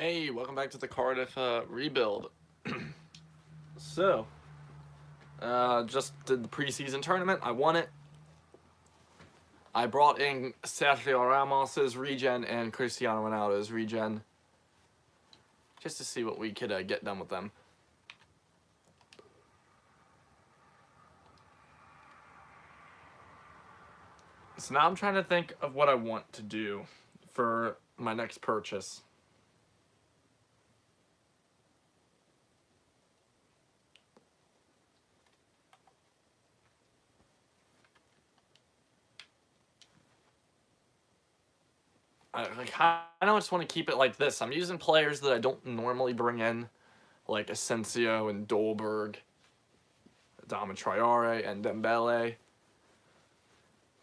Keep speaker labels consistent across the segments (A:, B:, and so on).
A: Hey, welcome back to the Cardiff rebuild. So, just did the preseason tournament. I won it. I brought in Sergio Ramos's regen and Cristiano Ronaldo's regen, just to see what we could get done with them. So now I'm trying to think of what I want to do for my next purchase. I just want to keep it like this. I'm using players that I don't normally bring in, like Asensio and Dolberg, Adama Traore and Dembele,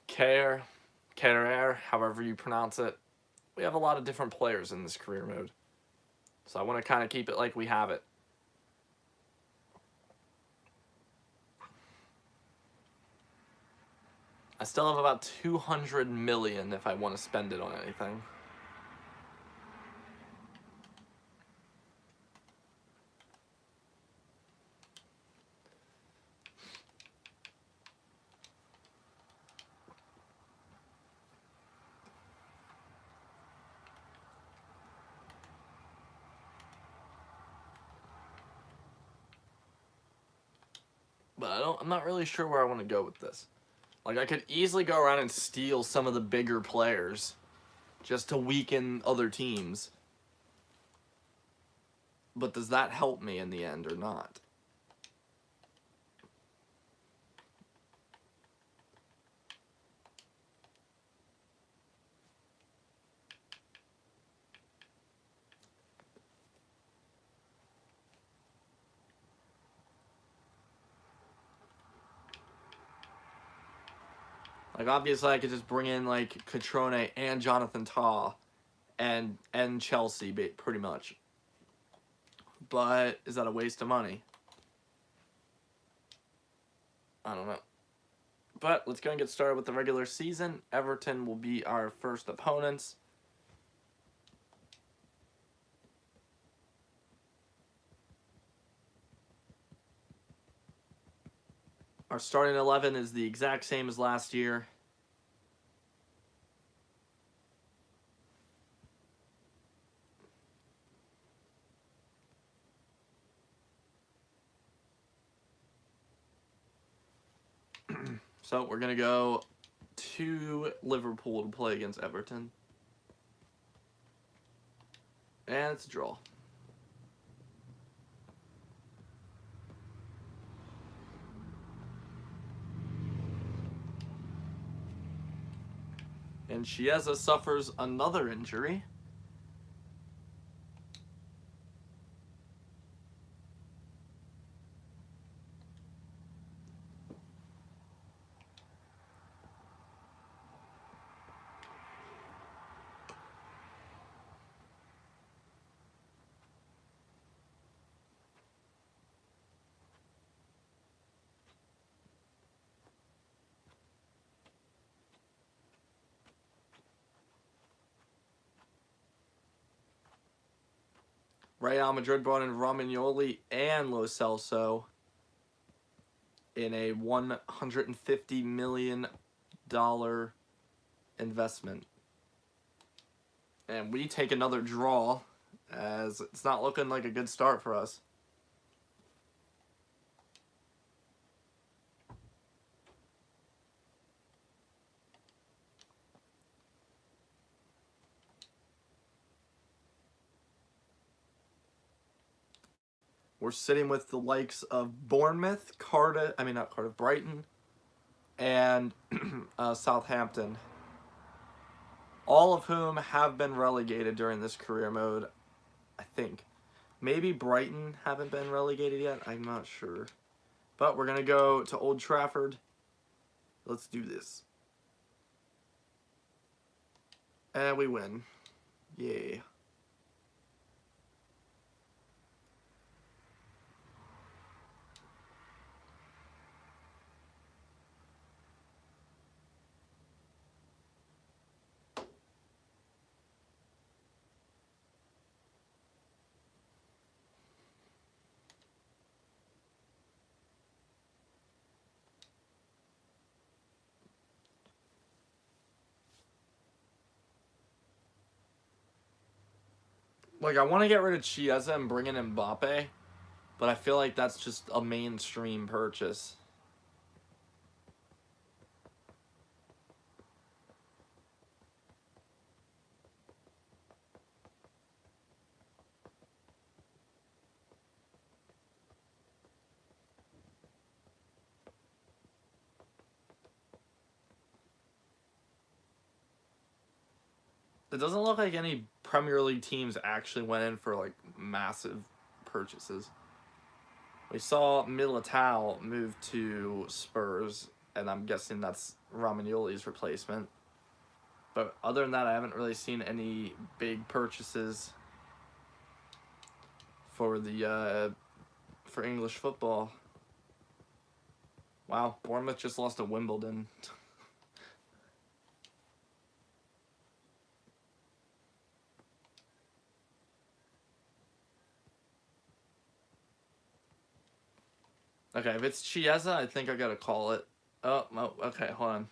A: Kerr, however you pronounce it. We have a lot of different players in this career mode. So I want to kind of keep it like we have it. I still have about 200 million if I want to spend it on anything. But I'm not really sure where I want to go with this. Like, I could easily go around and steal some of the bigger players just to weaken other teams. But does that help me in the end or not? Like, obviously, I could just bring in, like, Catrone and Jonathan Tah and Chelsea, pretty much. But is that a waste of money? I don't know. But let's go and get started with the regular season. Everton will be our first opponents. Our starting 11 is the exact same as last year. So we're going to go to Liverpool to play against Everton. And it's a draw. And Chiesa suffers another injury. Real Madrid brought in Romagnoli and Lo Celso in a $150 million investment. And we take another draw, as it's not looking like a good start for us. We're sitting with the likes of Bournemouth, Brighton, and Southampton. All of whom have been relegated during this career mode, I think. Maybe Brighton haven't been relegated yet, I'm not sure. But we're going to go to Old Trafford. Let's do this. And we win. Yay. Like, I want to get rid of Chiesa and bring in Mbappe, but I feel like that's just a mainstream purchase. It doesn't look like any Premier League teams actually went in for, like, massive purchases. We saw Militao move to Spurs, and I'm guessing that's Romagnoli's replacement. But other than that, I haven't really seen any big purchases for the for English football. Wow, Bournemouth just lost to Wimbledon. Okay, if it's Chiesa, I think I gotta call it. Oh, okay, hold on.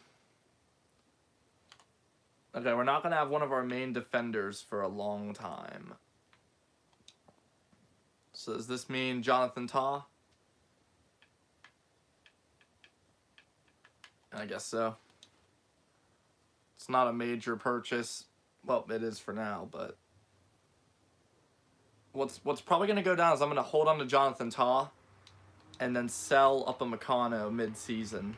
A: Okay, we're not gonna have one of our main defenders for a long time. So does this mean Jonathan Tah? I guess so. It's not a major purchase. Well, it is for now, but what's probably gonna go down is I'm gonna hold on to Jonathan Tah and then sell Upamecano mid-season.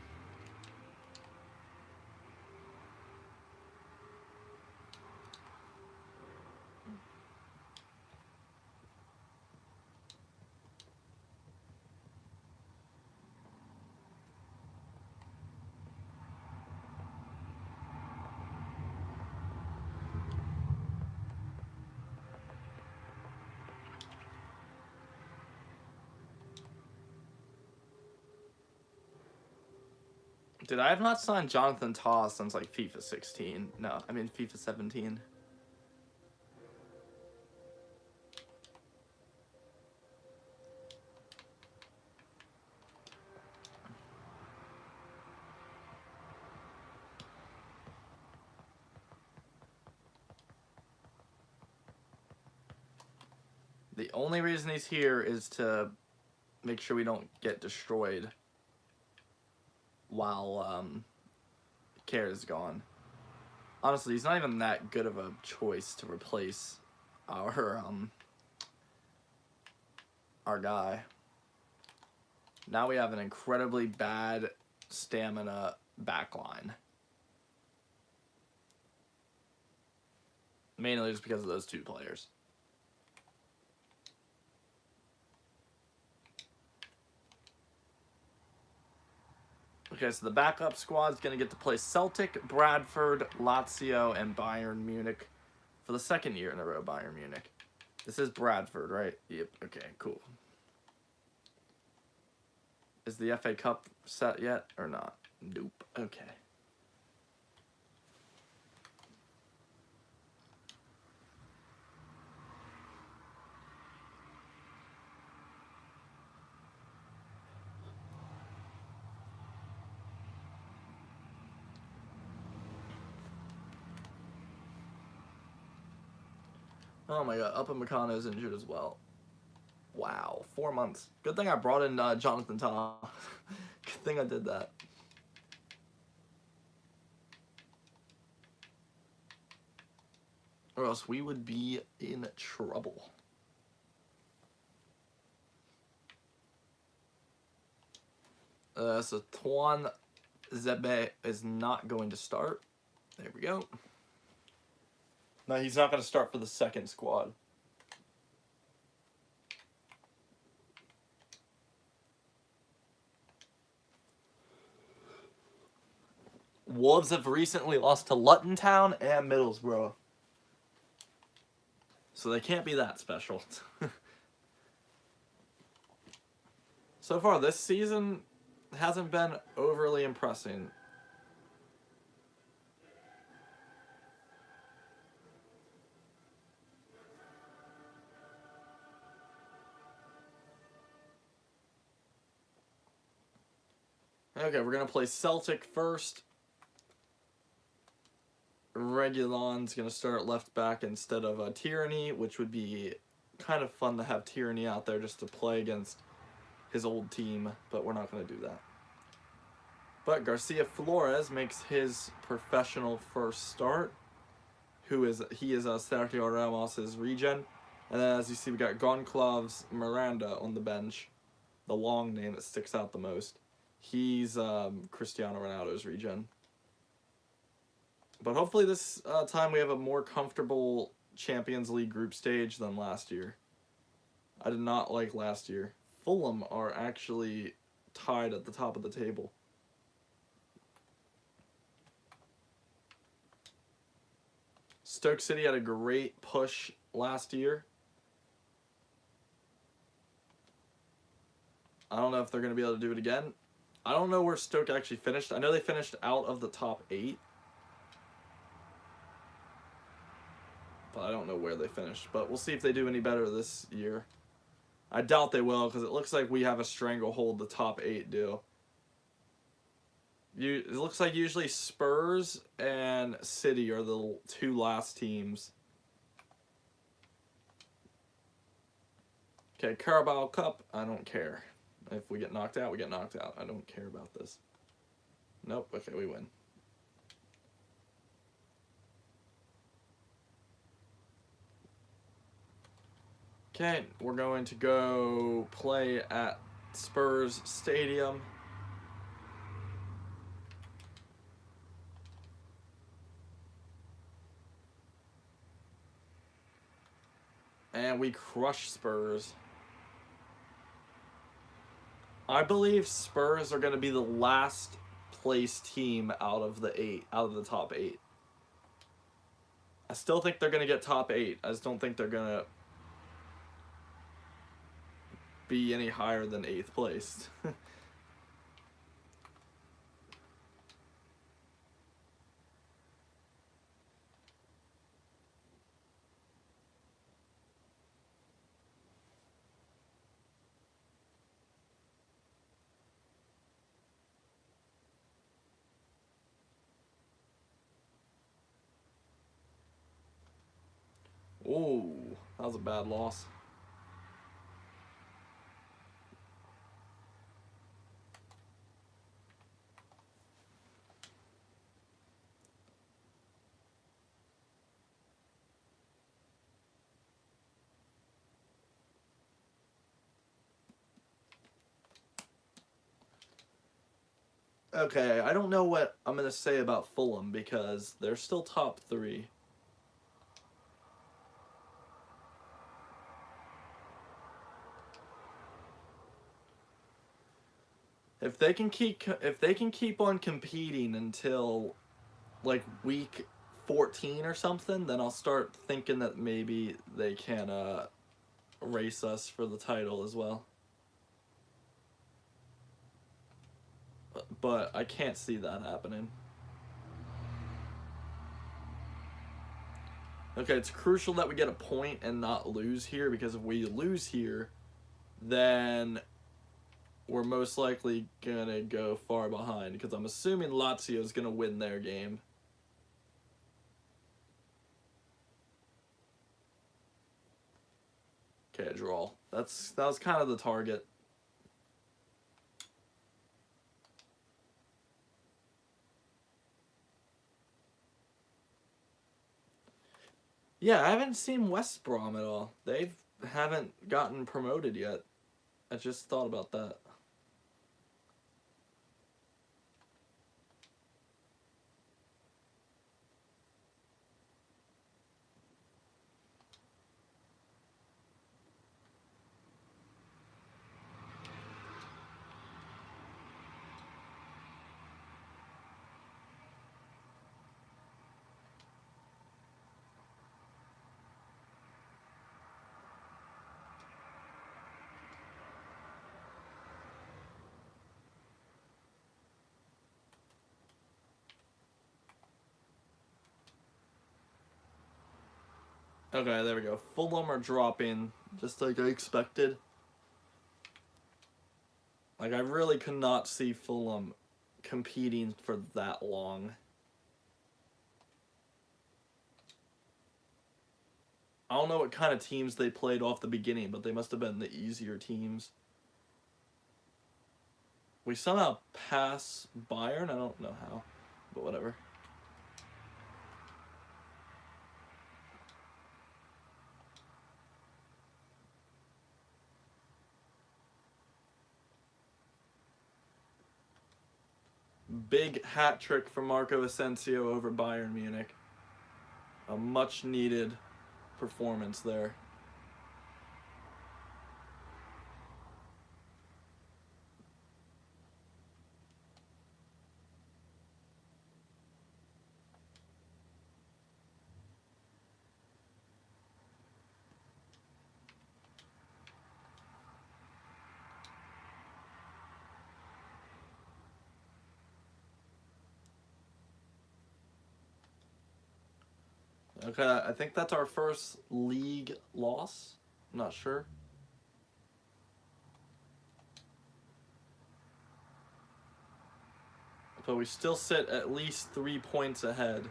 A: Dude, I have not signed Jonathan Tah since, like, FIFA 16. No, I mean FIFA 17. The only reason he's here is to make sure we don't get destroyed while Care is gone. Honestly, he's not even that good of a choice to replace our guy. Now we have an incredibly bad stamina backline. Mainly just because of those two players. Okay, so the backup squad is going to get to play Celtic, Bradford, Lazio, and Bayern Munich for the second year in a row, Bayern Munich. This is Bradford, right? Yep, okay, cool. Is the FA Cup set yet or not? Nope, okay. Oh my god, Upamecano is injured as well. Wow, 4 months. Good thing I brought in Jonathan Tah. Good thing I did that. Or else we would be in trouble. So Tuan Zebe is not going to start. There we go. No, he's not going to start for the second squad. Wolves have recently lost to Luton Town and Middlesbrough. So they can't be that special. So far this season hasn't been overly impressive. Okay, we're going to play Celtic first. Reguilon's going to start left back instead of Tierney, which would be kind of fun to have Tierney out there just to play against his old team, but we're not going to do that. But Garcia Flores makes his professional first start. He is Sergio Ramos' regen. And then as you see, we got Goncalves Miranda on the bench. The long name that sticks out the most. He's Cristiano Ronaldo's regen. But hopefully this time we have a more comfortable Champions League group stage than last year. I did not like last year. Fulham are actually tied at the top of the table. Stoke City had a great push last year. I don't know if they're going to be able to do it again. I don't know where Stoke actually finished. I know they finished out of the top 8. But I don't know where they finished. But we'll see if they do any better this year. I doubt they will, because it looks like we have a stranglehold the top 8 do. It looks like usually Spurs and City are the 2 last teams. Okay, Carabao Cup, I don't care. If we get knocked out, we get knocked out. I don't care about this. Nope, okay, we win. Okay, we're going to go play at Spurs Stadium. And we crush Spurs. I believe Spurs are going to be the last place team out of the top 8. I still think they're going to get top 8. I just don't think they're going to be any higher than 8th place. Ooh, that was a bad loss. Okay, I don't know what I'm going to say about Fulham because they're still top 3. If they can keep on competing until like week 14 or something, then I'll start thinking that maybe they can race us for the title as well. But I can't see that happening. Okay, it's crucial that we get a point and not lose here, because if we lose here, then we're most likely going to go far behind, because I'm assuming Lazio is going to win their game. Okay, a draw. That was kind of the target. Yeah, I haven't seen West Brom at all. They haven't gotten promoted yet. I just thought about that. Okay, there we go. Fulham are dropping, just like I expected. Like, I really could not see Fulham competing for that long. I don't know what kind of teams they played off the beginning, but they must have been the easier teams. We somehow pass Bayern. I don't know how, but whatever. Big hat trick from Marco Asensio over Bayern Munich. A much needed performance there. Okay, I think that's our first league loss. I'm not sure. But we still sit at least 3 points ahead.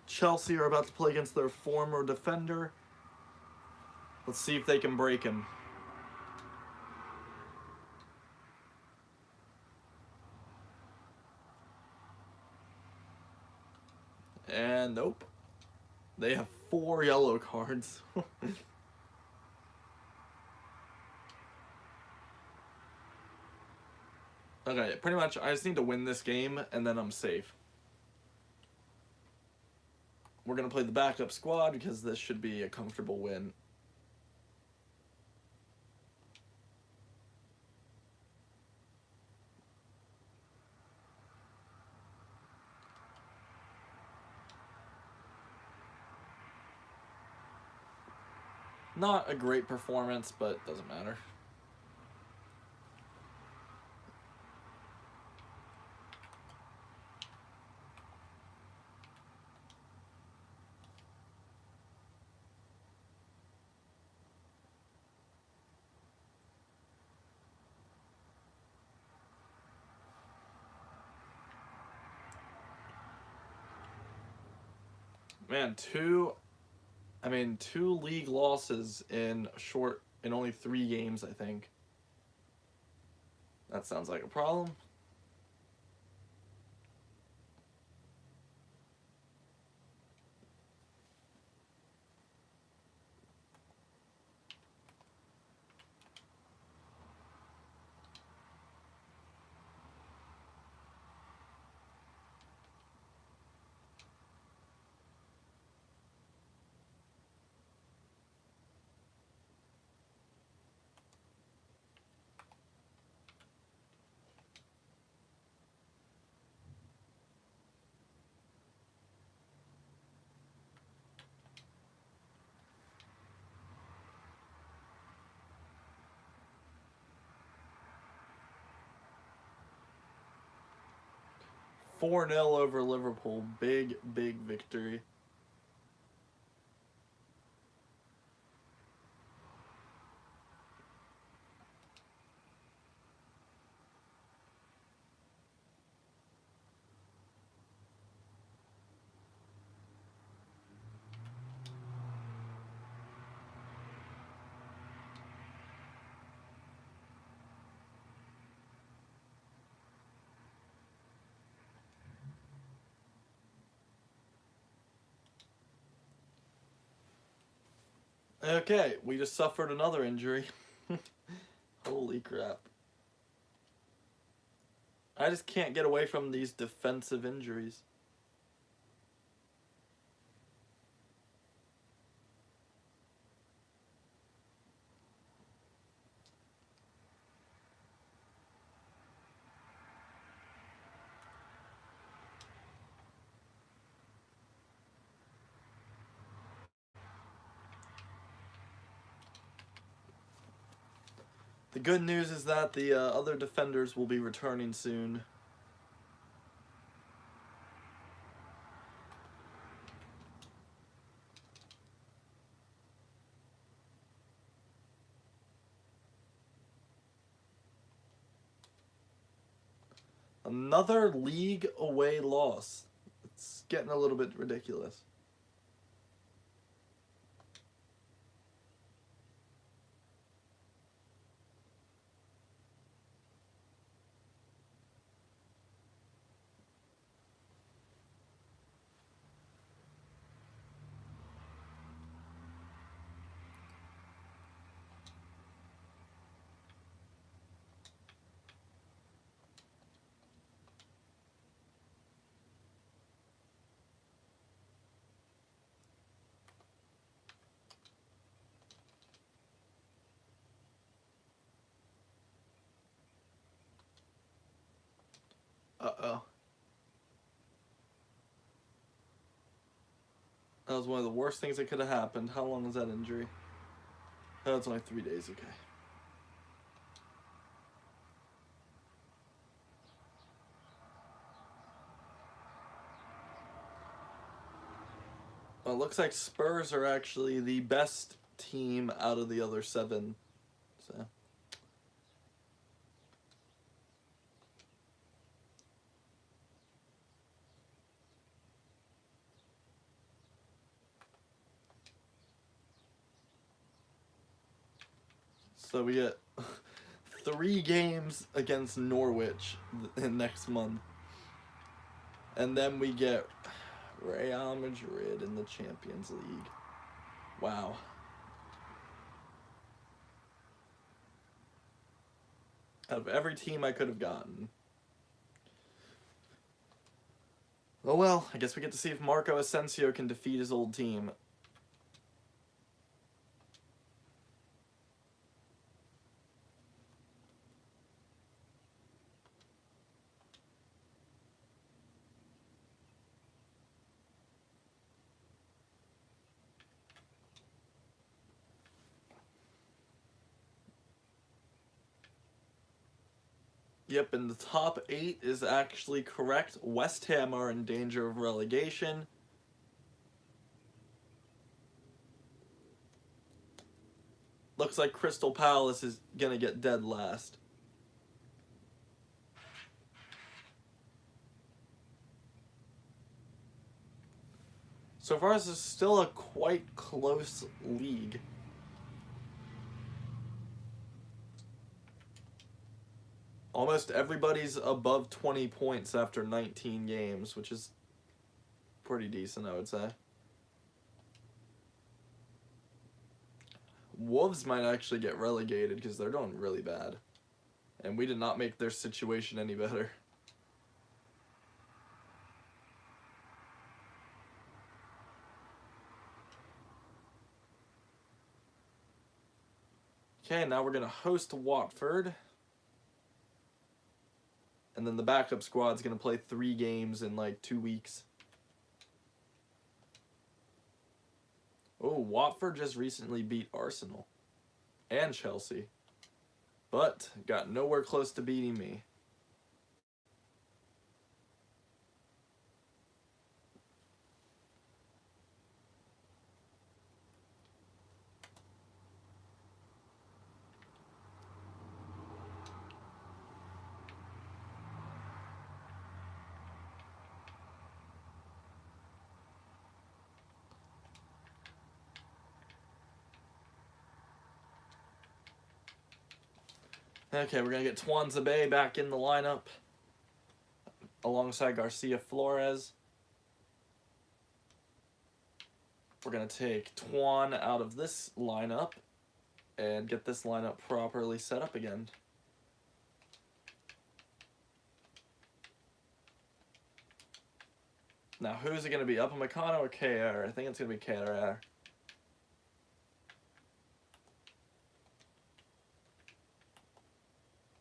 A: Chelsea are about to play against their former defender. Let's see if they can break him. And nope. They have 4 yellow cards. Okay, pretty much I just need to win this game and then I'm safe. We're going to play the backup squad because this should be a comfortable win. Not a great performance, but doesn't matter. Man, two league losses in only 3 games, I think. That sounds like a problem. Four 0 over Liverpool. Big victory. Okay, we just suffered another injury. Holy crap. I just can't get away from these defensive injuries. The good news is that the other defenders will be returning soon. Another league away loss. It's getting a little bit ridiculous. Uh-oh. That was one of the worst things that could have happened. How long was that injury? Oh, it's only 3 days, okay. Well, it looks like Spurs are actually the best team out of the other 7. So. So we get 3 games against Norwich in next month. And then we get Real Madrid in the Champions League. Wow. Out of every team I could have gotten. Oh well, I guess we get to see if Marco Asensio can defeat his old team. Yep, and the top 8 is actually correct. West Ham are in danger of relegation. Looks like Crystal Palace is going to get dead last. So far, this is still a quite close league. Almost everybody's above 20 points after 19 games, which is pretty decent, I would say. Wolves might actually get relegated because they're doing really bad. And we did not make their situation any better. Okay, now we're going to host Watford. And then the backup squad's going to play 3 games in like 2 weeks. Oh, Watford just recently beat Arsenal and Chelsea, but got nowhere close to beating me. Okay, we're going to get Tuanzebe back in the lineup alongside Garcia Flores. We're going to take Tuan out of this lineup and get this lineup properly set up again. Now, who's it going to be? Upamecano or KR? I think it's going to be KR.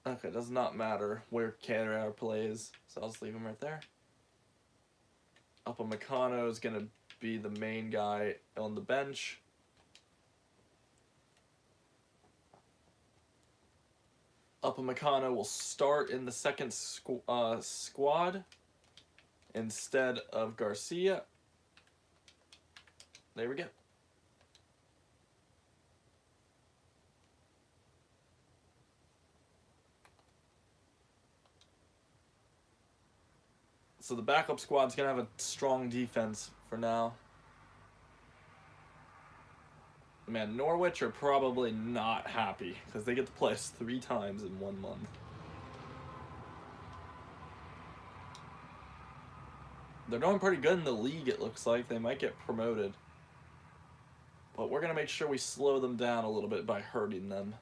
A: Okay, does not matter where KR plays, so I'll just leave him right there. Upamecano is going to be the main guy on the bench. Upamecano will start in the second squad instead of Garcia. There we go. So the backup squad's going to have a strong defense for now. Man, Norwich are probably not happy because they get to play us 3 times in 1 month. They're doing pretty good in the league, it looks like. They might get promoted. But we're going to make sure we slow them down a little bit by hurting them.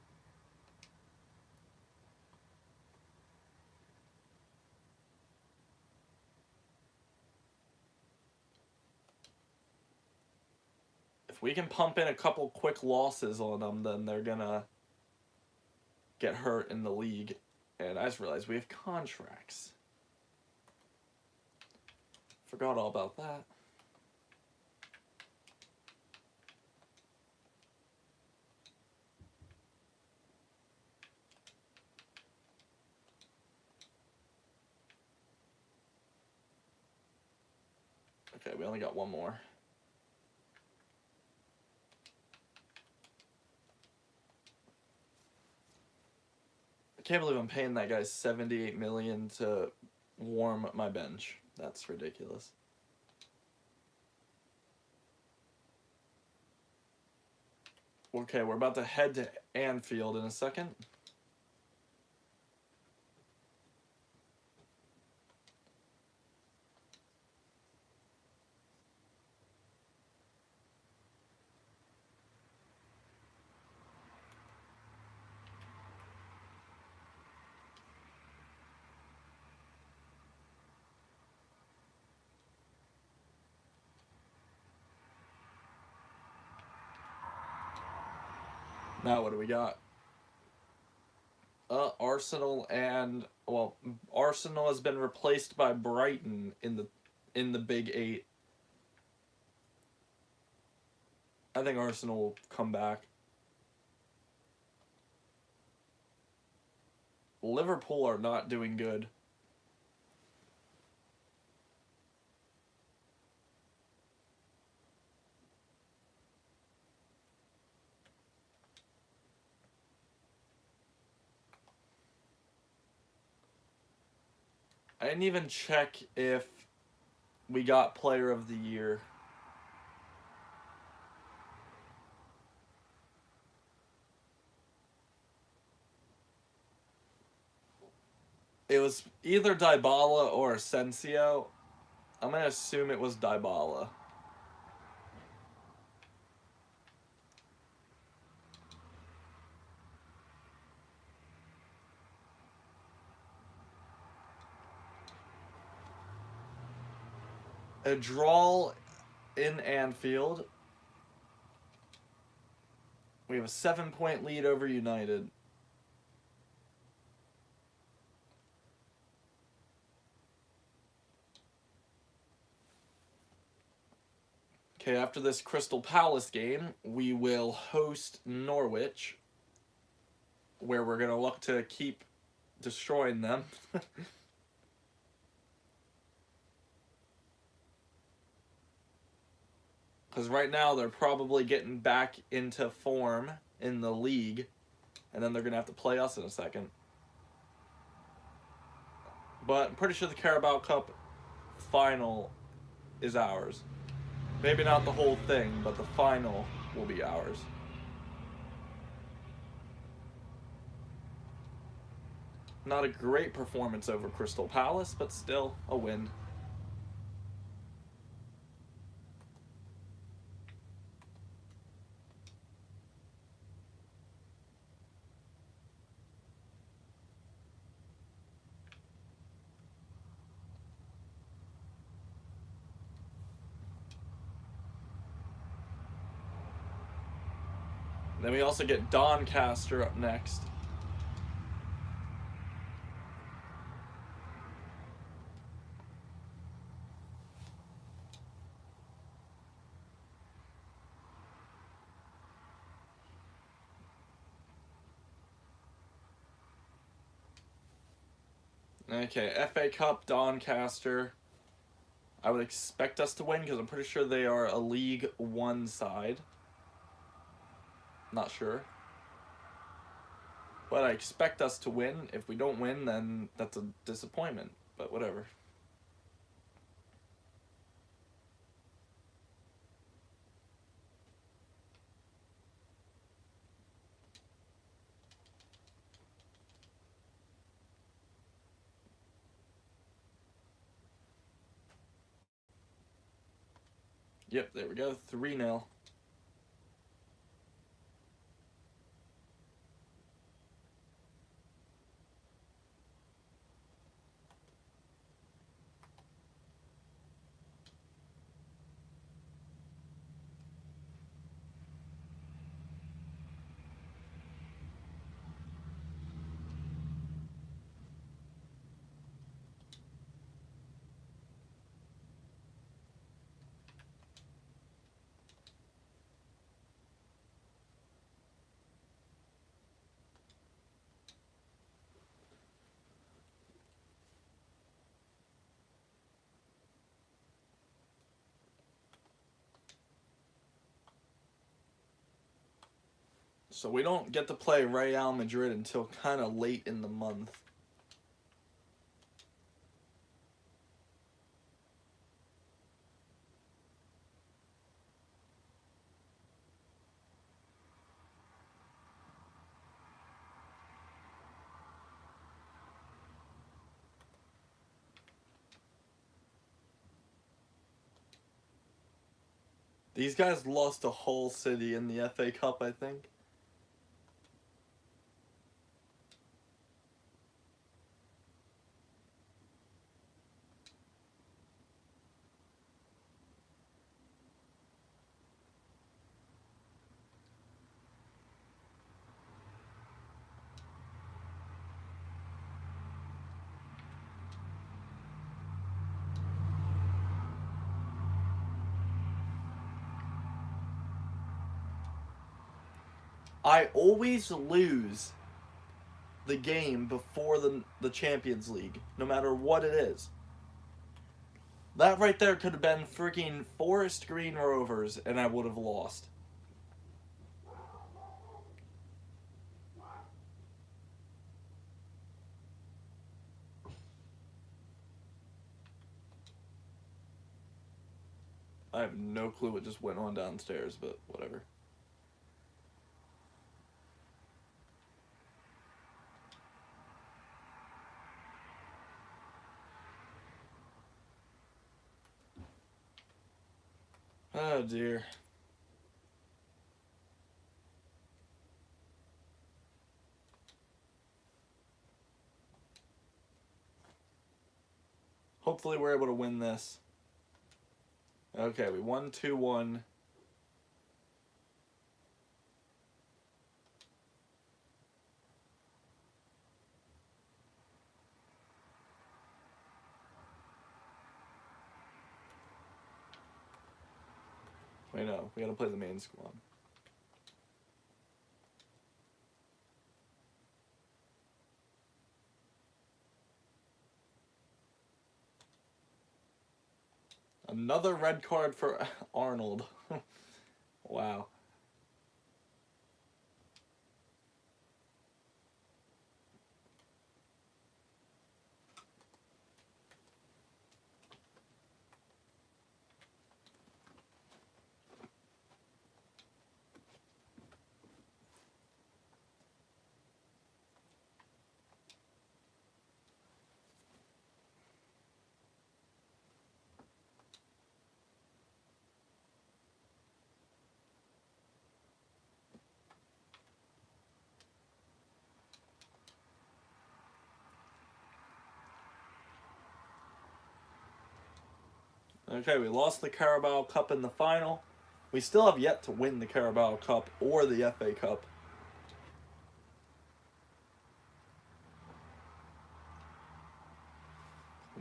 A: If we can pump in a couple quick losses on them, then they're going to get hurt in the league. And I just realized we have contracts. Forgot all about that. Okay, we only got one more. I can't believe I'm paying that guy $78 million to warm my bench. That's ridiculous. Okay, we're about to head to Anfield in a second. Now what do we got? Arsenal and Arsenal has been replaced by Brighton in the Big 8. I think Arsenal will come back. Liverpool are not doing good. I didn't even check if we got Player of the Year. It was either Dybala or Asensio. I'm going to assume it was Dybala. A draw in Anfield. We have a 7-point lead over United. Okay, after this Crystal Palace game, we will host Norwich, where we're going to look to keep destroying them. Because right now they're probably getting back into form in the league, and then they're going to have to play us in a second. But I'm pretty sure the Carabao Cup final is ours. Maybe not the whole thing, but the final will be ours. Not a great performance over Crystal Palace, but still a win. Then we also get Doncaster up next. Okay, FA Cup, Doncaster. I would expect us to win because I'm pretty sure they are a League One side. Not sure. But I expect us to win. If we don't win, then that's a disappointment. But whatever. Yep, there we go. 3-0. So we don't get to play Real Madrid until kind of late in the month. These guys lost to Hull City in the FA Cup, I think. I always lose the game before the Champions League, no matter what it is. That right there could have been freaking Forest Green Rovers, and I would have lost. I have no clue what just went on downstairs, but whatever. Oh dear. Hopefully we're able to win this. Okay, we won 2-1. Wait, no, we gotta play the main squad. Another red card for Arnold. Wow. Okay, we lost the Carabao Cup in the final. We still have yet to win the Carabao Cup or the FA Cup.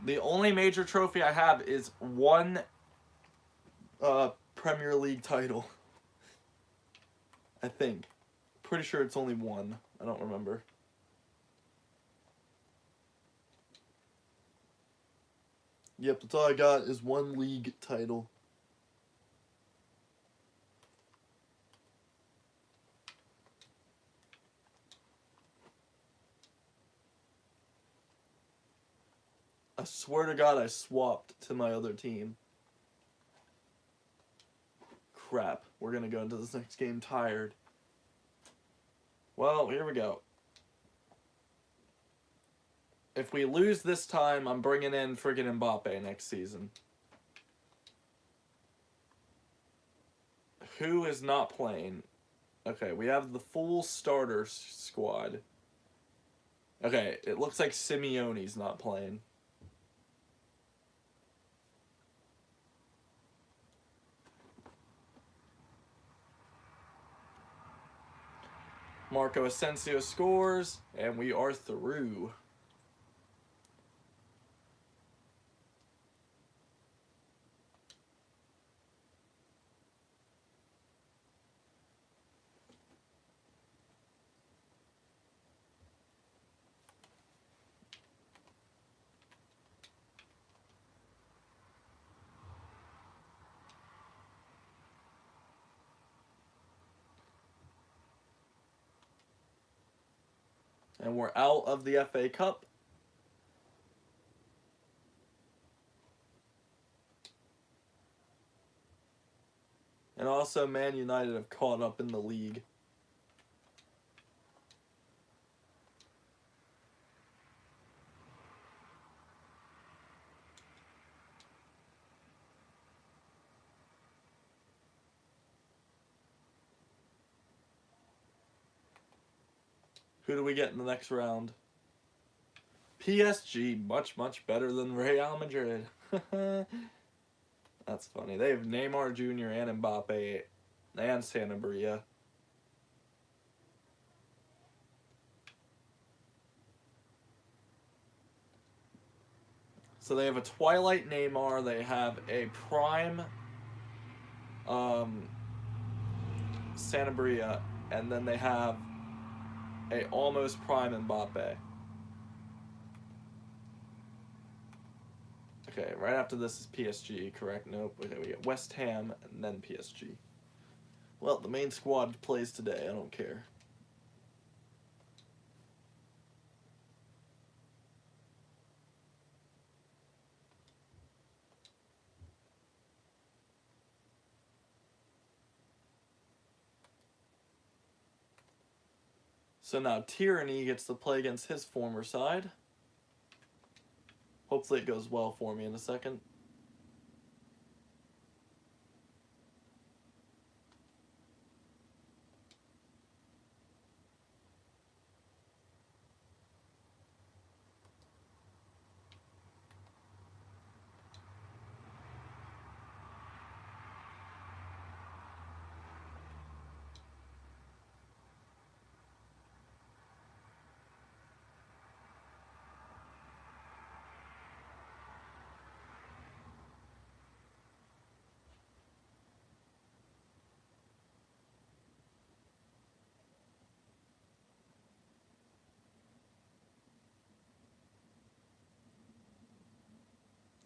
A: The only major trophy I have is one Premier League title. I think. Pretty sure it's only one. I don't remember. Yep, that's all I got is one league title. I swear to God I swapped to my other team. Crap. We're going to go into this next game tired. Well, here we go. If we lose this time, I'm bringing in friggin' Mbappe next season. Who is not playing? Okay, we have the full starter squad. Okay, it looks like Simeone's not playing. Marco Asensio scores, and we are through. And we're out of the FA Cup. And also, Man United have caught up in the league. Who do we get in the next round? PSG, much, much better than Real Madrid. That's funny. They have Neymar Jr. and Mbappe and Sanabria. So they have a Twilight Neymar, they have a Prime Sanabria, and then they have a almost Prime Mbappe. Okay, right after this is PSG, correct? Nope. Okay, we get West Ham and then PSG. Well, the main squad plays today. I don't care. So now Tyranny gets to play against his former side. Hopefully it goes well for me in a second.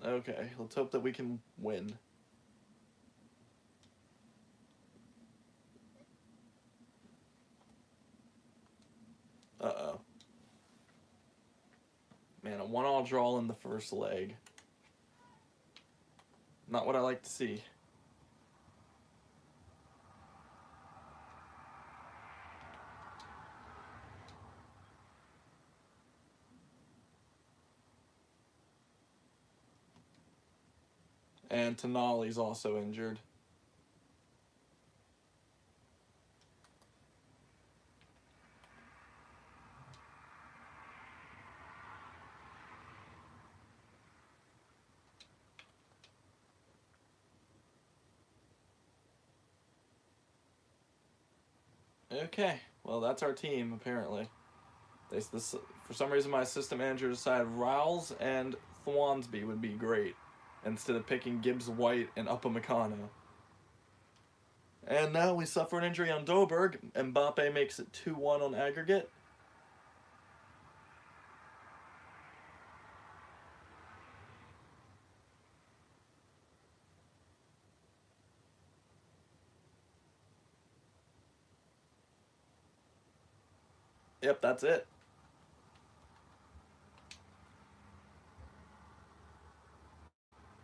A: Okay, let's hope that we can win. Uh-oh. Man, a 1-1 draw in the first leg. Not what I like to see. And Tonali's also injured. Okay, well that's our team apparently. For some reason my assistant manager decided Rowles and Thwansby would be great instead of picking Gibbs White and Upamecano. And now we suffer an injury on Doberg. Mbappe makes it 2-1 on aggregate. Yep, that's it.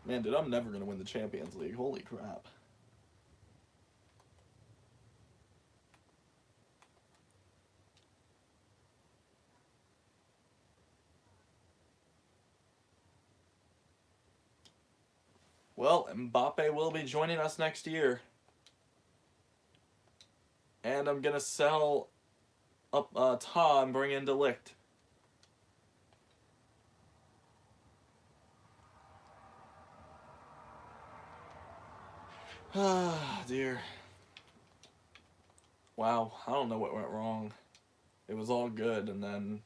A: Man, dude, I'm never going to win the Champions League. Holy crap. Well, Mbappe will be joining us next year. And I'm going to sell up Ta and bring in De Ligt. Ah, dear. Wow, I don't know what went wrong. It was all good, and then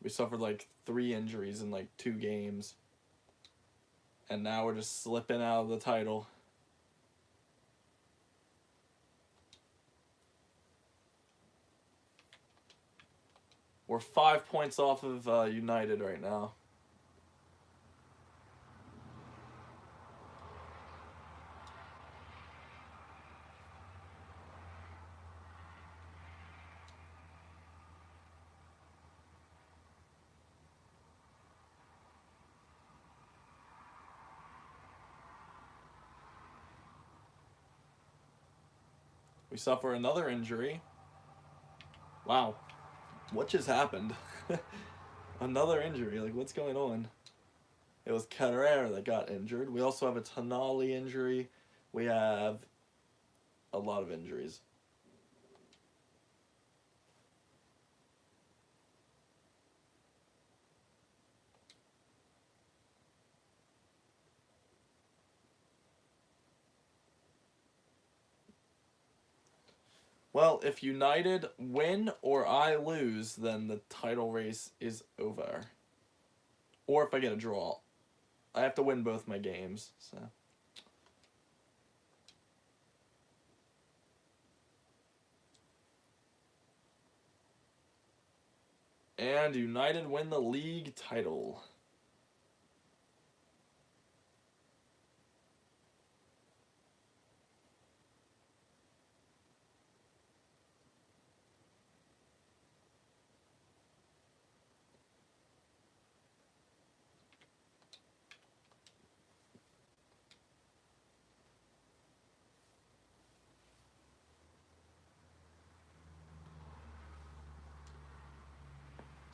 A: we suffered like 3 injuries in like 2 games. And now we're just slipping out of the title. We're 5 points off of United right now. We suffer another injury. Wow. What just happened? Another injury. Like, what's going on? It was Carrera that got injured. We also have a Tonali injury. We have a lot of injuries. Well, if United win or I lose, then the title race is over. Or if I get a draw. I have to win both my games, so. And United win the league title.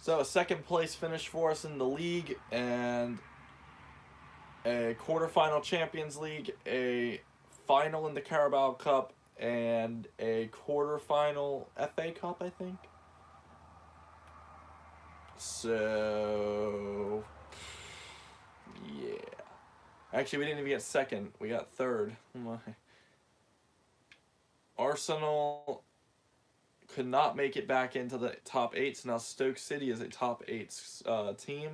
A: So a second place finish for us in the league, and a quarterfinal Champions League, a final in the Carabao Cup, and a quarterfinal FA Cup, I think. So, yeah. Actually, we didn't even get second. We got third. Oh my. Arsenal could not make it back into the top 8, so now Stoke City is a top 8 team.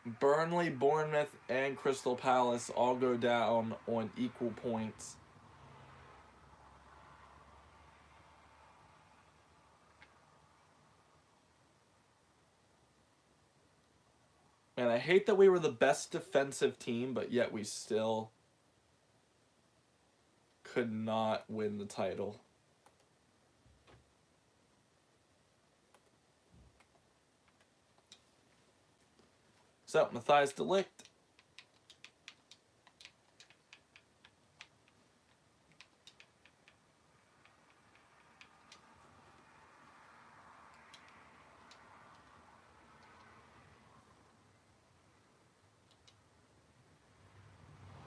A: Burnley, Bournemouth, and Crystal Palace all go down on equal points. And I hate that we were the best defensive team, but yet we still could not win the title. So, Matthias de Ligt.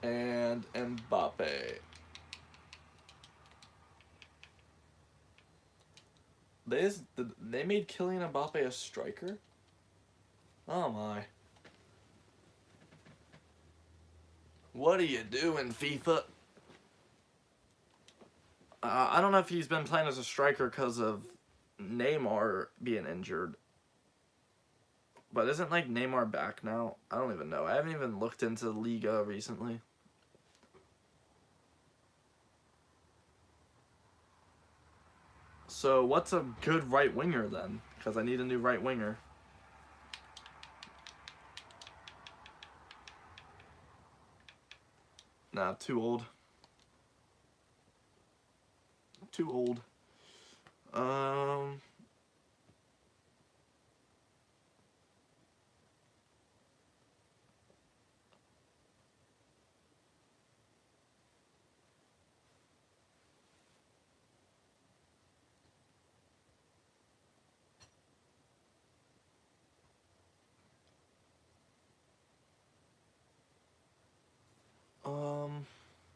A: And Mbappe. They made Kylian Mbappe a striker? Oh my. What are you doing, FIFA? I don't know if he's been playing as a striker because of Neymar being injured. But isn't, like, Neymar back now? I don't even know. I haven't even looked into Liga recently. So what's a good right winger then? Because I need a new right winger. Nah, too old. Too old.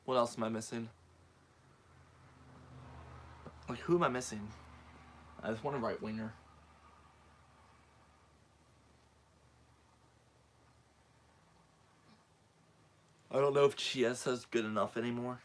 A: What else am I missing? Like, who am I missing? I just want a right winger. I don't know if Chiesa's good enough anymore.